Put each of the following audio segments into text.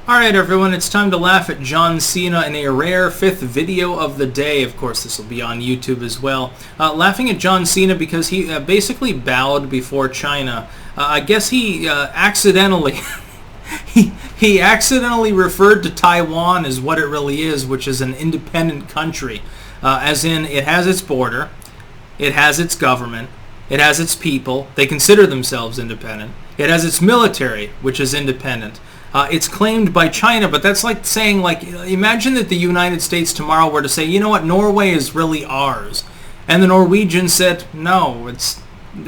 Alright everyone, it's time to laugh at John Cena in a rare fifth video of the day. Of course, this will be on YouTube as well. Laughing at John Cena because he basically bowed before China. I guess he accidentally... he accidentally referred to Taiwan as what it really is, which is an independent country. As in, it has its border, it has its government, it has its people. They consider themselves independent. It has its military, which is independent. It's claimed by China, but that's like saying, imagine that the United States tomorrow were to say, you know what, Norway is really ours. And the Norwegians said, no,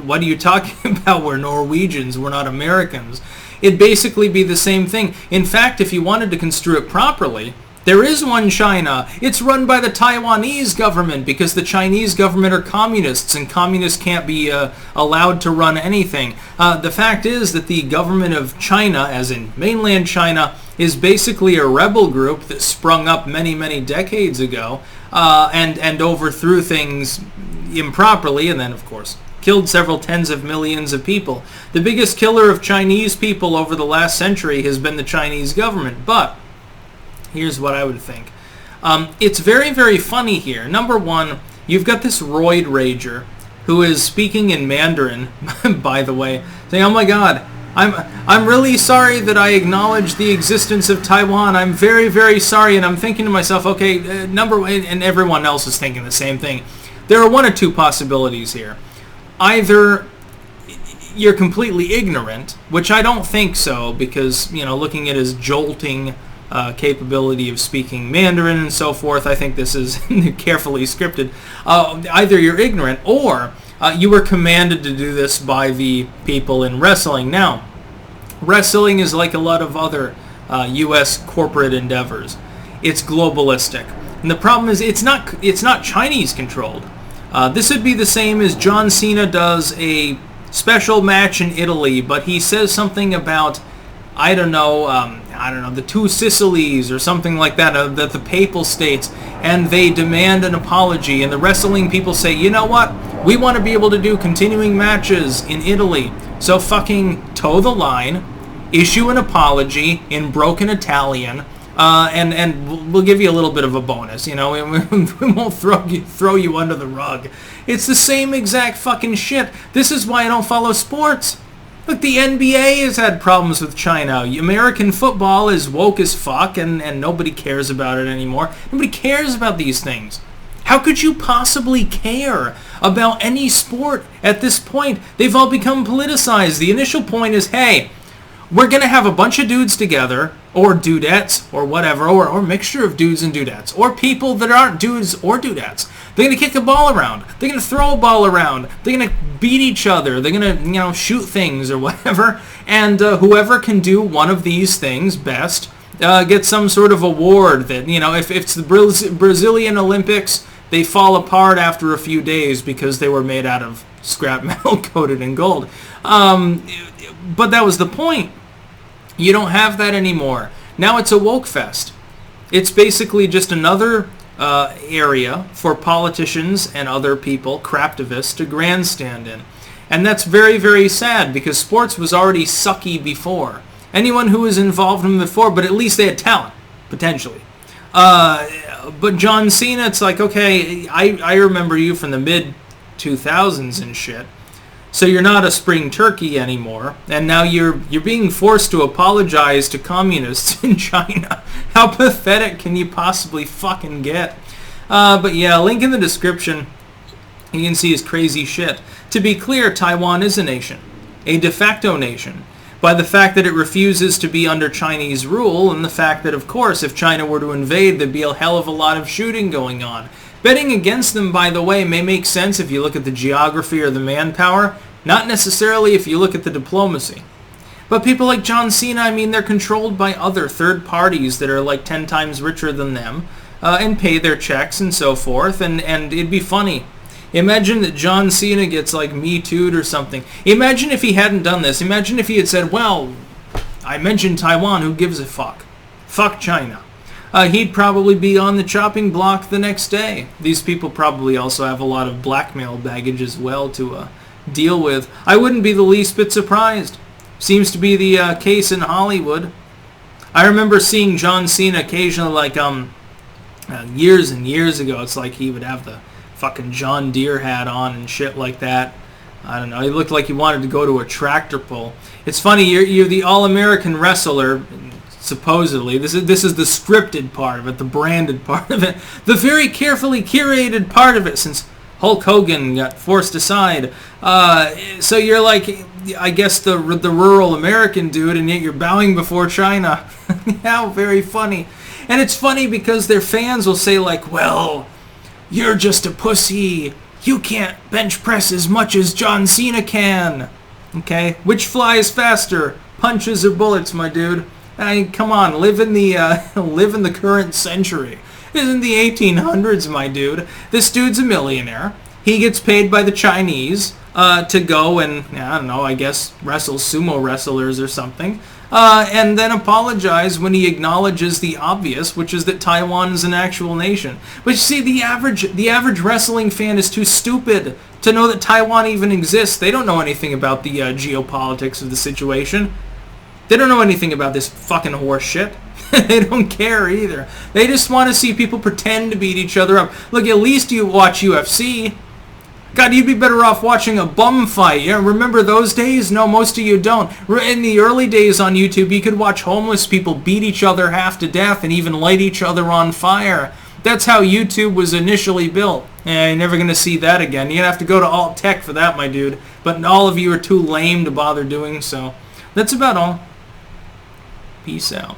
what are you talking about? We're Norwegians, we're not Americans. It'd basically be the same thing. In fact, if you wanted to construe it properly, there is one China. It's run by the Taiwanese government because the Chinese government are communists and communists can't be allowed to run anything. The fact is that the government of China, as in mainland China, is basically a rebel group that sprung up many, many decades ago and overthrew things improperly and then, of course, killed several tens of millions of people. The biggest killer of Chinese people over the last century has been the Chinese government, but here's what I would think. It's very, very funny here. Number one, you've got this Roid-Rager who is speaking in Mandarin, by the way, saying, oh my god, I'm really sorry that I acknowledge the existence of Taiwan. I'm very, very sorry. And I'm thinking to myself, okay, number one, and everyone else is thinking the same thing. There are one or two possibilities here. Either you're completely ignorant, which I don't think so, because, you know, looking at his jolting capability of speaking Mandarin and so forth, I think this is carefully scripted. Either you're ignorant or you were commanded to do this by the people in wrestling. Now, wrestling is like a lot of other U.S. corporate endeavors. It's globalistic. And the problem is it's not Chinese controlled. This would be the same as John Cena does a special match in Italy, but he says something about, I don't know, the two Sicilies or something like that, the Papal States, and they demand an apology, and the wrestling people say, you know what, we want to be able to do continuing matches in Italy, so fucking toe the line, issue an apology in broken Italian, and we'll give you a little bit of a bonus, you know, we won't throw you under the rug. It's the same exact fucking shit. This is why I don't follow sports. Look, the NBA has had problems with China. American football is woke as fuck, and nobody cares about it anymore. Nobody cares about these things. How could you possibly care about any sport at this point? They've all become politicized. The initial point is, hey, we're going to have a bunch of dudes together, or dudettes, or whatever, or a mixture of dudes and dudettes, or people that aren't dudes or dudettes. They're going to kick a ball around. They're going to throw a ball around. They're going to beat each other. They're going to, you know, shoot things or whatever. And whoever can do one of these things best gets some sort of award that, you know, if it's the Brazilian Olympics, they fall apart after a few days because they were made out of scrap metal coated in gold. But that was the point. You don't have that anymore. Now it's a woke fest. It's basically just another area for politicians and other people, craptivists, to grandstand in. And that's very, very sad because sports was already sucky before. Anyone who was involved in them before, but at least they had talent, potentially. But John Cena, it's like, okay, I remember you from the mid-2000s and shit. So you're not a spring turkey anymore, and now you're being forced to apologize to communists in China. How pathetic can you possibly fucking get? But yeah, link in the description. You can see his crazy shit. To be clear, Taiwan is a nation, a de facto nation, by the fact that it refuses to be under Chinese rule, and the fact that, of course, if China were to invade, there'd be a hell of a lot of shooting going on. Betting against them, by the way, may make sense if you look at the geography or the manpower, not necessarily if you look at the diplomacy. But people like John Cena, I mean, they're controlled by other third parties that are like 10 times richer than them, and pay their checks and so forth, and it'd be funny. Imagine that John Cena gets like Me Too'd or something. Imagine if he hadn't done this. Imagine if he had said, well, I mentioned Taiwan, who gives a fuck? Fuck China. He'd probably be on the chopping block the next day. These people probably also have a lot of blackmail baggage as well to deal with. I wouldn't be the least bit surprised. Seems to be the case in Hollywood. I remember seeing John Cena occasionally, like, years and years ago. It's like he would have the fucking John Deere hat on and shit like that. I don't know. He looked like he wanted to go to a tractor pull. It's funny. You're the All-American wrestler, supposedly. This is the scripted part of it, the branded part of it, the very carefully curated part of it. Since Hulk Hogan got forced aside, so you're like, I guess the rural American dude, and yet you're bowing before China. How very funny. And it's funny because their fans will say like, well, you're just a pussy. You can't bench press as much as John Cena can. Okay? Which flies faster? Punches or bullets, my dude? I mean, come on, live in the current century. This isn't the 1800s, my dude. This dude's a millionaire. He gets paid by the Chinese to go and, I don't know, I guess wrestle sumo wrestlers or something. And then apologize when he acknowledges the obvious, which is that Taiwan is an actual nation. But you see, the average wrestling fan is too stupid to know that Taiwan even exists. They don't know anything about the geopolitics of the situation. They don't know anything about this fucking horse shit. They don't care either. They just want to see people pretend to beat each other up. Look, at least you watch UFC. God, you'd be better off watching a bum fight. Yeah, remember those days? No, most of you don't. In the early days on YouTube, you could watch homeless people beat each other half to death and even light each other on fire. That's how YouTube was initially built. Yeah, you're never going to see that again. You're going to have to go to alt tech for that, my dude. But all of you are too lame to bother doing so. That's about all. Peace out.